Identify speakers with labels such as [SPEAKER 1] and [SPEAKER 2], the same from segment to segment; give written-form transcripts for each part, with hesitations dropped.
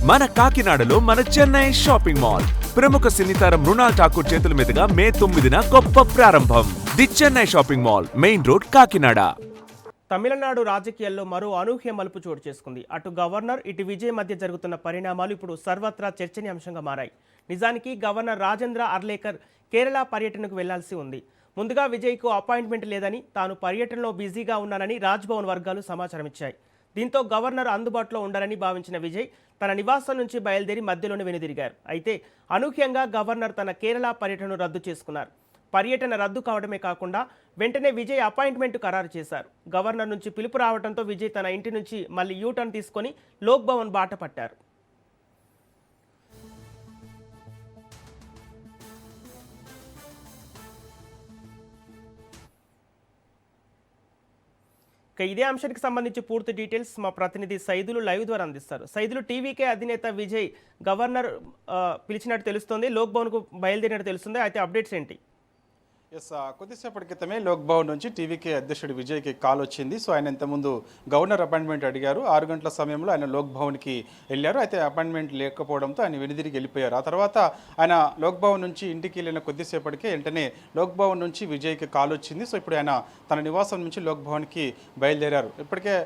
[SPEAKER 1] మన కాకినాడలో మన చెన్నై షాపింగ్ మాల్ ప్రముఖ సినీ తారం మృణాల్ ఠాకూర్ చేతుల మీదుగా మే 9న గొప్ప ప్రారంభం. The Chennai shopping mall, main road, Kakinada.
[SPEAKER 2] Tamil Nadu రాజకీయాల్లో మరో అనూహ్య మలుపు చోటు చేసుకుంది. అటు గవర్నర్, ఇటు విజయ్ మధ్య జరుగుతున్న పరిణామాలు ఇప్పుడు సర్వత్రా చర్చనీయాంశంగా మారాయి. నిజానికి గవర్నర్ రాజేంద్ర అర్లేకర్ కేరళ పర్యటనకు వెళ్లాల్సి ఉంది. ముందుగా విజయ్కు అపాయింట్మెంట్ లేదని, తాను పర్యటనలో బిజీగా ఉన్నానని రాజ్భవన్ వర్గాలు సమాచారం ఇచ్చాయి. దీంతో గవర్నర్ అందుబాటులో ఉండాలని భావించిన విజయ్ తన నివాసం నుంచి బయలుదేరి మధ్యలోనే వెనుదిరిగారు. అయితే అనూహ్యంగా గవర్నర్ తన కేరళ పర్యటనను రద్దు చేసుకున్నారు. పర్యటన రద్దు కావడమే కాకుండా వెంటనే విజయ్ అపాయింట్మెంట్ ఖరారు చేశారు. గవర్నర్ నుంచి పిలుపు రావడంతో విజయ్ తన ఇంటి నుంచి మళ్ళీ యూటర్న్ తీసుకొని లోక్ భవన్ బాట పట్టారు. ఇక ఇదే అంశానికి సంబంధించి పూర్తి డీటెయిల్స్ మా ప్రతినిధి సైదులు లైవ్ ద్వారా అందిస్తారు. సైదులు, టీవీకే అధినేత విజయ్ గవర్నర్ పిలిచినట్టు తెలుస్తుంది, లోక్ భవన్కు బయలుదేరినట్టు తెలుస్తుంది. అయితే అప్డేట్స్ ఏంటి?
[SPEAKER 3] కొద్దిసేపటి క్రితమే లోక్ భవన్ నుంచి టీవీకే అధ్యక్షుడు విజయ్కి కాల్ వచ్చింది. సో ఆయన ఇంతకుముందు గవర్నర్ అపాయింట్మెంట్ అడిగారు. 6 గంటల సమయంలో ఆయన లోక్ భవన్కి వెళ్ళారు. అయితే అపాయింట్మెంట్ లేకపోవడంతో ఆయన వెనుదిరిగి వెళ్ళిపోయారు. ఆ తర్వాత ఆయన లోక్ భవన్ నుంచి ఇంటికి వెళ్ళిన కొద్దిసేపటికే వెంటనే లోక్ భవన్ నుంచి విజయ్కి కాల్ వచ్చింది. సో ఇప్పుడు ఆయన తన నివాసం నుంచి లోక్ భవన్కి బయలుదేరారు. ఇప్పటికే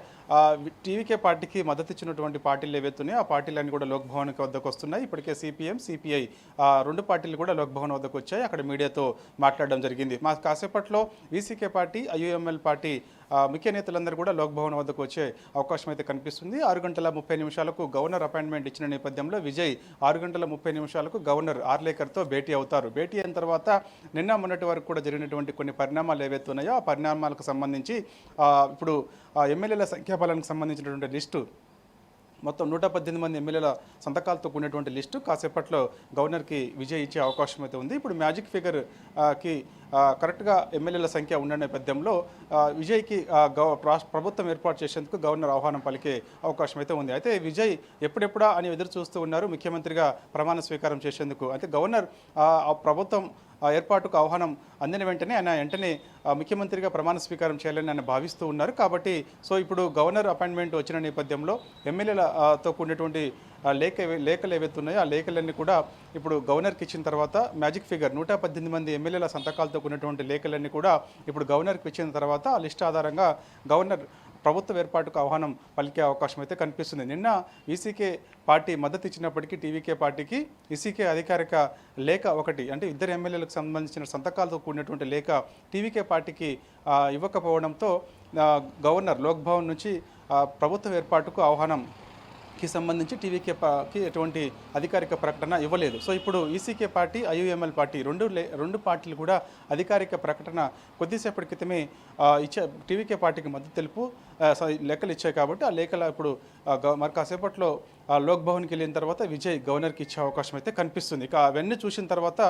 [SPEAKER 3] టీవీకే పార్టీకి మద్దతు ఇచ్చినటువంటి పార్టీలు ఏవైతున్నాయో ఆ పార్టీలన్నీ కూడా లోక్ భవన్ వద్దకు వస్తున్నాయి. ఇప్పటికే సిపిఎం, సిపిఐ 2 పార్టీలు కూడా లోక్ భవన్ వద్దకు వచ్చాయి. అక్కడ మీడియాతో మాట్లాడడం జరిగింది. మా కాసేపట్లో వీసీకే పార్టీ, ఐయుఎంఎల్ పార్టీ ముఖ్య నేతలందరూ కూడా లోక్ భవన్ వద్దకు వచ్చే అవకాశం అయితే కనిపిస్తుంది. 6 గంటల 30 నిమిషాలకు గవర్నర్ అపాయింట్మెంట్ ఇచ్చిన నేపథ్యంలో విజయ్ 6 గంటల 30 నిమిషాలకు గవర్నర్ ఆర్లేకర్తో భేటీ అవుతారు. భేటీ అయిన తర్వాత నిన్న మొన్నటి వరకు కూడా జరిగినటువంటి కొన్ని పరిణామాలు ఏవైతే ఉన్నాయో ఆ పరిణామాలకు సంబంధించి ఇప్పుడు ఎమ్మెల్యేల సంఖ్యాబలానికి సంబంధించినటువంటి లిస్టు మొత్తం 118 మంది ఎమ్మెల్యేల సంతకాలతో కూడినటువంటి లిస్టు కాసేపట్లో గవర్నర్కి విజయ్ ఇచ్చే అవకాశం అయితే ఉంది. ఇప్పుడు మ్యాజిక్ ఫిగర్కి కరెక్ట్గా ఎమ్మెల్యేల సంఖ్య ఉన్న నేపథ్యంలో విజయ్కి ప్రభుత్వం ఏర్పాటు చేసేందుకు గవర్నర్ ఆహ్వానం పలికే అవకాశం అయితే ఉంది. అయితే విజయ్ ఎప్పుడెప్పుడా అని ఎదురు చూస్తూ ఉన్నారు ముఖ్యమంత్రిగా ప్రమాణ స్వీకారం చేసేందుకు. అయితే గవర్నర్ ప్రభుత్వం ఏర్పాటుకు ఆహ్వానం అందిన వెంటనే ఆయన ముఖ్యమంత్రిగా ప్రమాణ స్వీకారం చేయాలని ఆయన భావిస్తూ ఉన్నారు. కాబట్టి సో ఇప్పుడు గవర్నర్ అపాయింట్మెంట్ వచ్చిన నేపథ్యంలో ఎమ్మెల్యేలతో కూడినటువంటి లేఖలు ఏవైతే ఉన్నాయో ఆ లేఖలన్నీ కూడా ఇప్పుడు గవర్నర్కి ఇచ్చిన తర్వాత మ్యాజిక్ ఫిగర్ 118 మంది ఎమ్మెల్యేల సంతకాలతో కూడినటువంటి లేఖలన్నీ కూడా ఇప్పుడు గవర్నర్కి ఇచ్చిన తర్వాత ఆ లిస్ట్ ఆధారంగా గవర్నర్ ప్రభుత్వ ఏర్పాటుకు ఆహ్వానం పలికే అవకాశం అయితే కనిపిస్తుంది. నిన్న ఈసీకే పార్టీ మద్దతు ఇచ్చినప్పటికీ టీవీకే పార్టీకి ఈసీకే అధికారిక లేఖ ఒకటి, అంటే 2 ఎమ్మెల్యేలకు సంబంధించిన సంతకాలతో కూడినటువంటి లేఖ టీవీకే పార్టీకి ఇవ్వకపోవడంతో గవర్నర్ లోక్ భవన్ నుంచి ప్రభుత్వ ఏర్పాటుకు ఆహ్వానంకి సంబంధించి టీవీకేకి ఎటువంటి అధికారిక ప్రకటన ఇవ్వలేదు. సో ఇప్పుడు ఈసీకే పార్టీ, ఐయుఎంఎల్ పార్టీ రెండు పార్టీలు కూడా అధికారిక ప్రకటన కొద్దిసేపటి క్రితమే టీవీకే పార్టీకి మద్దతు తెలుపు లేఖలు ఇచ్చాయి. కాబట్టి ఆ లేఖలు ఇప్పుడు మరి కాసేపట్లో లోక్ భవన్కి వెళ్ళిన తర్వాత విజయ్ గవర్నర్కి ఇచ్చే అవకాశం అయితే కనిపిస్తుంది. ఇక అవన్నీ చూసిన తర్వాత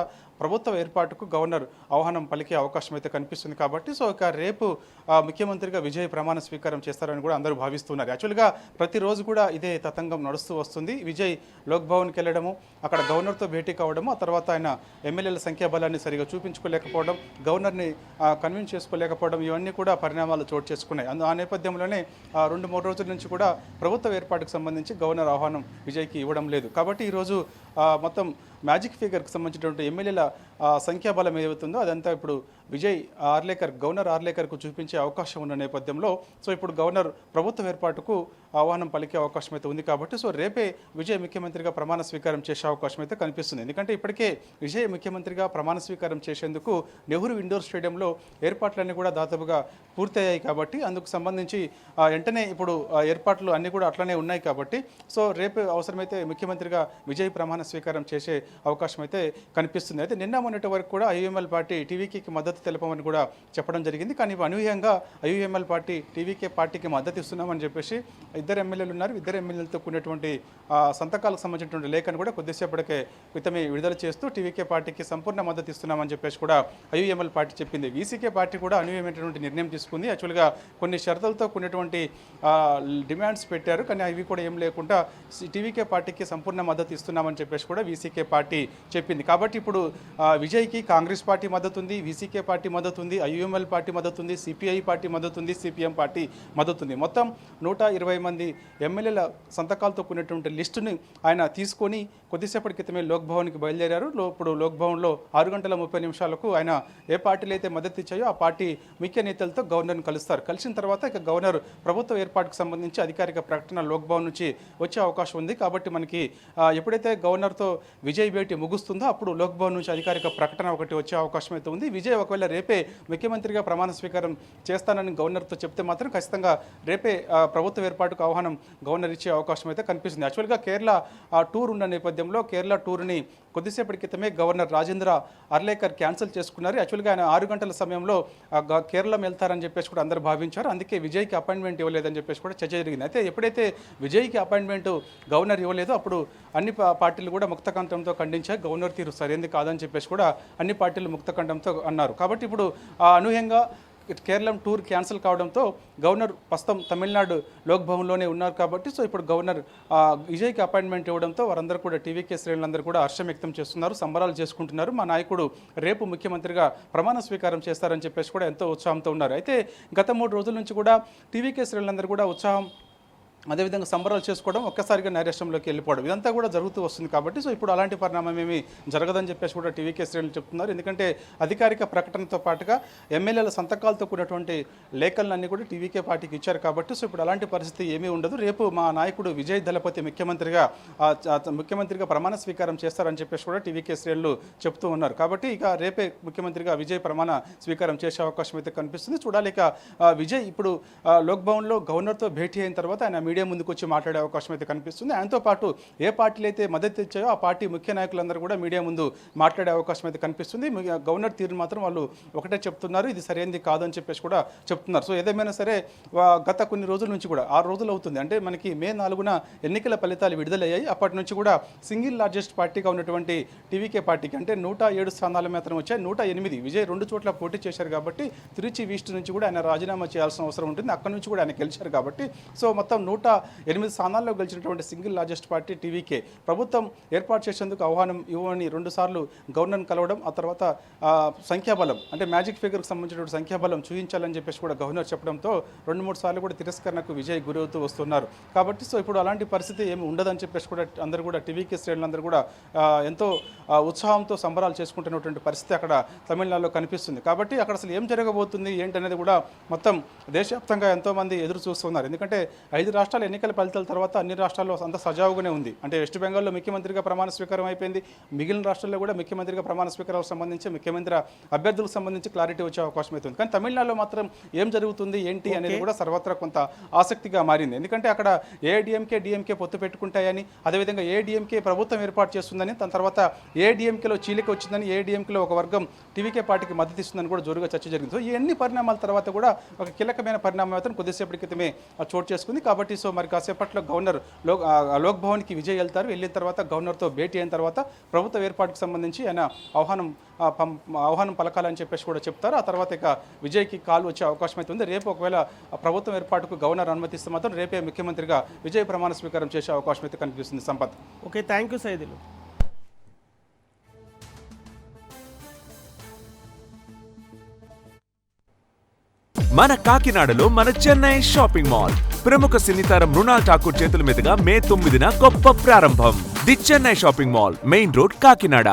[SPEAKER 3] ప్రభుత్వ ఏర్పాటుకు గవర్నర్ ఆహ్వానం పలికే అవకాశం అయితే కనిపిస్తుంది. కాబట్టి సో ఇక రేపు ముఖ్యమంత్రిగా విజయ్ ప్రమాణ స్వీకారం చేస్తారని కూడా అందరూ భావిస్తున్నారు. యాక్చువల్గా ప్రతిరోజు కూడా ఇదే తతంగం నడుస్తూ వస్తుంది. విజయ్ లోక్ భవన్కి వెళ్ళడము, అక్కడ గవర్నర్తో భేటీ కావడము, ఆ తర్వాత ఆయన ఎమ్మెల్యేల సంఖ్యాబలాన్ని సరిగా చూపించుకోలేకపోవడం, గవర్నర్ని కన్విన్స్ చేసుకోలేకపోవడం, ఇవన్నీ కూడా పరిణామాలు చోటు చేసుకున్నాయి. ఆ నేపథ్యంలోనే 2-3 రోజుల నుంచి కూడా ప్రభుత్వ ఏర్పాటుకు సంబంధించి గవర్నర్ ఆహ్వానం విజయ్కి ఇవ్వడం లేదు. కాబట్టి ఈరోజు మొత్తం మ్యాజిక్ ఫిగర్కి సంబంధించినటువంటి ఎమ్మెల్యేల సంఖ్యాబలం ఏదవుతుందో అదంతా ఇప్పుడు గవర్నర్ ఆర్లేకర్కు చూపించే అవకాశం ఉన్న నేపథ్యంలో సో ఇప్పుడు గవర్నర్ ప్రభుత్వ ఏర్పాటుకు ఆహ్వానం పలికే అవకాశం అయితే ఉంది. కాబట్టి సో రేపే విజయ్ ముఖ్యమంత్రిగా ప్రమాణ స్వీకారం చేసే అవకాశం అయితే కనిపిస్తుంది. ఎందుకంటే ఇప్పటికే విజయ్ ముఖ్యమంత్రిగా ప్రమాణ స్వీకారం చేసేందుకు నెహ్రూ ఇండోర్ స్టేడియంలో ఏర్పాట్లన్నీ కూడా దాదాపుగా పూర్తయ్యాయి. కాబట్టి అందుకు సంబంధించి వెంటనే ఇప్పుడు ఏర్పాట్లు అన్నీ కూడా అట్లనే ఉన్నాయి. కాబట్టి సో రేపు అవసరమైతే ముఖ్యమంత్రిగా విజయ్ ప్రమాణ స్వీకారం చేసే అవకాశం అయితే కనిపిస్తుంది. అయితే నిన్న మొన్నటి వరకు కూడా ఐయుఎంఎల్ పార్టీ టీవీకేకి మద్దతు తెలపమని కూడా చెప్పడం జరిగింది. కానీ అనూహ్యంగా ఐయుఎంఎల్ పార్టీ టీవీకే పార్టీకి మద్దతు ఇస్తున్నామని చెప్పేసి 2 ఎమ్మెల్యేలు ఉన్నారు. 2 ఎమ్మెల్యేలతో కూడినటువంటి సంతకాలకు సంబంధించినటువంటి లేఖను కూడా కొద్దిసేపటికే క్రితమే విడుదల చేస్తూ టీవీకే పార్టీకి సంపూర్ణ మద్దతు ఇస్తున్నామని చెప్పేసి కూడా ఐయుఎంఎల్ పార్టీ చెప్పింది. వీసీకే పార్టీ కూడా అనూహ్యమైనటువంటి నిర్ణయం తీసుకుంది. యాక్చువల్గా కొన్ని షరతులతో కూడినటువంటి డిమాండ్స్ పెట్టారు. కానీ అవి కూడా ఏం లేకుండా టీవీకే పార్టీకి సంపూర్ణ మద్దతు ఇస్తున్నామని చెప్పేసి కూడా వీసీకే పార్టీ పార్టీ చెప్పింది. కాబట్టి ఇప్పుడు విజయ్కి కాంగ్రెస్ పార్టీ మద్దతు ఉంది, వీసీకే పార్టీ మద్దతు ఉంది, ఐయుఎంఎల్ పార్టీ మద్దతు ఉంది, సిపిఐ పార్టీ మద్దతు ఉంది, సిపిఎం పార్టీ మద్దతు ఉంది. మొత్తం 120 మంది ఎమ్మెల్యేల సంతకాలతో కూడినటువంటి లిస్టుని ఆయన తీసుకొని కొద్దిసేపటి క్రితమే లోక్ భవన్కి బయలుదేరారు. ఇప్పుడు లోక్ భవన్లో 6:30 ఆయన ఏ పార్టీలు అయితే మద్దతు ఇచ్చాయో ఆ పార్టీ ముఖ్య నేతలతో గవర్నర్ని కలుస్తారు. కలిసిన తర్వాత ఇక గవర్నర్ ప్రభుత్వ ఏర్పాటుకు సంబంధించి అధికారిక ప్రకటన లోక్ భవన్ నుంచి వచ్చే అవకాశం ఉంది. కాబట్టి మనకి ఎప్పుడైతే గవర్నర్తో విజయ్ భేటీ ముగుస్తుందో అప్పుడు లోక్ భవన్ నుంచి అధికారిక ప్రకటన ఒకటి వచ్చే అవకాశం అయితే ఉంది. విజయ్ ఒకవేళ రేపే ముఖ్యమంత్రిగా ప్రమాణ స్వీకారం చేస్తానని గవర్నర్తో చెప్తే మాత్రం ఖచ్చితంగా రేపే ప్రభుత్వ ఏర్పాటుకు ఆహ్వానం గవర్నర్ ఇచ్చే అవకాశం అయితే కనిపిస్తుంది. యాక్చువల్గా కేరళ టూర్ ఉన్న నేపథ్యంలో కేరళ టూర్ని కొద్దిసేపటి క్రితమే గవర్నర్ రాజేంద్ర అర్లేకర్ క్యాన్సిల్ చేసుకున్నారు. యాక్చువల్గా ఆయన 6 గంటల సమయంలో కేరళం వెళ్తారని చెప్పేసి కూడా అందరూ భావించారు. అందుకే విజయ్కి అపాయింట్మెంట్ ఇవ్వలేదని చెప్పేసి కూడా చర్చ జరిగింది. అయితే ఎప్పుడైతే విజయ్కి అపాయింట్మెంట్ గవర్నర్ ఇవ్వలేదో అప్పుడు అన్ని పార్టీలు కూడా ముక్తకంఠంతో ఖండించాయి. గవర్నర్ తీరు సరైనది కాదని చెప్పేసి కూడా అన్ని పార్టీలు ముక్తకంఠంతో అన్నారు. కాబట్టి ఇప్పుడు అనూహ్యంగా కేరళం టూర్ క్యాన్సిల్ కావడంతో గవర్నర్ ప్రస్తుతం తమిళనాడు లోక్ భవన్లోనే ఉన్నారు. కాబట్టి సో ఇప్పుడు గవర్నర్ విజయ్కి అపాయింట్మెంట్ ఇవ్వడంతో వారందరూ కూడా టీవీకే శ్రేణులందరూ కూడా హర్షం వ్యక్తం చేస్తున్నారు, సంబరాలు చేసుకుంటున్నారు. మా నాయకుడు రేపు ముఖ్యమంత్రిగా ప్రమాణ స్వీకారం చేస్తారని చెప్పేసి కూడా ఎంతో ఉత్సాహంతో ఉన్నారు. అయితే గత 3 రోజుల నుంచి కూడా టీవీకే శ్రేణులందరూ కూడా ఉత్సాహం అదేవిధంగా సంబరాలు చేసుకోవడం, ఒక్కసారిగా నైరాశ్యంలోకి వెళ్ళిపోవడం ఇదంతా కూడా జరుగుతూ వస్తుంది. కాబట్టి సో ఇప్పుడు అలాంటి పరిణామం ఏమీ జరగదని చెప్పేసి కూడా టీవీకే శ్రేణులు చెప్తున్నారు. ఎందుకంటే అధికారిక ప్రకటనతో పాటుగా ఎమ్మెల్యేల సంతకాలతో కూడినటువంటి లేఖలన్నీ కూడా టీవీకే పార్టీకి ఇచ్చారు. కాబట్టి సో ఇప్పుడు అలాంటి పరిస్థితి ఏమీ ఉండదు. రేపు మా నాయకుడు విజయ్ దళపతి ముఖ్యమంత్రిగా ప్రమాణ స్వీకారం చేస్తారని చెప్పేసి కూడా టీవీకే శ్రేణులు చెప్తూ ఉన్నారు. కాబట్టి ఇక రేపే ముఖ్యమంత్రిగా విజయ్ ప్రమాణ స్వీకారం చేసే అవకాశం అయితే కనిపిస్తుంది. చూడాలి ఇక విజయ్ ఇప్పుడు లోక్ భవన్లో గవర్నర్తో భేటీ అయిన తర్వాత ఆయన మీడియా ముందుకు వచ్చి మాట్లాడే అవకాశం అయితే కనిపిస్తుంది. ఆయనతో పాటు ఏ పార్టీలు అయితే మద్దతు ఇచ్చాయో ఆ పార్టీ ముఖ్య నాయకులందరూ కూడా మీడియా ముందు మాట్లాడే అవకాశం అయితే కనిపిస్తుంది. గవర్నర్ తీరు మాత్రం వాళ్ళు ఒకటే చెప్తున్నారు, ఇది సరైనది కాదని చెప్పేసి కూడా చెప్తున్నారు. సో ఏదేమైనా సరే గత కొన్ని రోజుల నుంచి కూడా 6 రోజులు అవుతుంది, అంటే మనకి మే 4న ఎన్నికల ఫలితాలు విడుదలయ్యాయి. అప్పటి నుంచి కూడా సింగిల్ లార్జెస్ట్ పార్టీగా ఉన్నటువంటి టీవీకే పార్టీకి అంటే 107 స్థానాలు మాత్రం వచ్చాయి. 108 విజయ్ 2 చోట్ల పోటీ చేశారు. కాబట్టి తిరుచి ఈస్ట్ నుంచి కూడా ఆయన రాజీనామా చేయాల్సిన అవసరం ఉంటుంది. అక్కడి నుంచి కూడా ఆయన గెలిచారు. కాబట్టి సో మొత్తం 108 స్థానాల్లో గెలిచినటువంటి సింగిల్ లార్జెస్ట్ పార్టీ టీవీకే ప్రభుత్వం ఏర్పాటు చేసేందుకు ఆహ్వానం ఇవ్వని 2 సార్లు గవర్నర్ని కలవడం, ఆ తర్వాత సంఖ్యాబలం అంటే మ్యాజిక్ ఫిగర్కి సంబంధించినటువంటి సంఖ్యాబలం చూపించాలని చెప్పేసి కూడా గవర్నర్ చెప్పడంతో 2-3 సార్లు కూడా తిరస్కరణకు విజయ్ గురవుతూ వస్తున్నారు. కాబట్టి సో ఇప్పుడు అలాంటి పరిస్థితి ఏమి ఉండదని చెప్పేసి కూడా అందరూ కూడా టీవీకే శ్రేణులందరూ కూడా ఎంతో ఉత్సాహంతో సంబరాలు చేసుకుంటున్నటువంటి పరిస్థితి అక్కడ తమిళనాడులో కనిపిస్తుంది. కాబట్టి అక్కడ అసలు ఏం జరగబోతుంది ఏంటనేది కూడా మొత్తం దేశవ్యాప్తంగా ఎంతోమంది ఎదురు చూస్తున్నారు. ఎందుకంటే 5 రాష్ట్రాల ఎన్నికల ఫలితాల తర్వాత అన్ని రాష్ట్రాల్లో అంత సజావుగానే ఉంది. అంటే వెస్ట్ బెంగాల్లో ముఖ్యమంత్రిగా ప్రమాణ స్వీకారం అయిపోయింది. మిగిలిన రాష్ట్రాల్లో కూడా ముఖ్యమంత్రిగా ప్రమాణ స్వీకారం సంబంధించి ముఖ్యమంత్రి అభ్యర్థులకు సంబంధించి క్లారిటీ వచ్చే అవకాశం అవుతుంది. కానీ తమిళనాడులో మాత్రం ఏం జరుగుతుంది ఏంటి అనేది కూడా సర్వత్రా కొంత ఆసక్తిగా మారింది. ఎందుకంటే అక్కడ ఏఐడిఎంకే పొత్తు పెట్టుకుంటాయని, అదేవిధంగా ఏఐడిఎంకే ప్రభుత్వం ఏర్పాటు చేస్తుందని, దాని తర్వాత ఏఐడిఎంకేలో చీలిక వచ్చిందని, ఏఐడిఎంకేలో ఒక వర్గం టీవీకే పార్టీకి మద్దతు ఇస్తుందని కూడా జోరుగా చర్చ జరిగింది. సో ఈ అన్ని పరిణామాల తర్వాత కూడా ఒక కీలకమైన పరిణామం మాత్రం కొద్దిసేపటి క్రితమే చోటు చేసుకుంది. కాబట్టి సో మరి కాసేపట్లో గవర్నర్ లోక్ భవన్కి విజయ్ వెళ్తారు. వెళ్ళిన తర్వాత గవర్నర్తో భేటీ అయిన తర్వాత ప్రభుత్వ ఏర్పాటుకు సంబంధించి ఆయన ఆహ్వానం పలకాలని చెప్పేసి కూడా చెప్తారు. ఆ తర్వాత ఇక విజయ్కి కాల్ వచ్చే అవకాశం అయితే ఉంది. రేపు ఒకవేళ ప్రభుత్వం ఏర్పాటుకు గవర్నర్ అనుమతిస్తే మాత్రం రేపే ముఖ్యమంత్రిగా విజయ్ ప్రమాణ స్వీకారం చేసే అవకాశం అయితే కనిపిస్తుంది. Sampath.
[SPEAKER 2] Okay, thank you Saidulu.
[SPEAKER 1] మన కాకినాడలో మన చెన్నై షాపింగ్ మాల్ ప్రముఖ సినీతారం మృణాల్ ఠాకూర్ చేతుల మీదుగా మే 9న గొప్ప ప్రారంభం. The Chennai shopping mall, main road, Kakinada.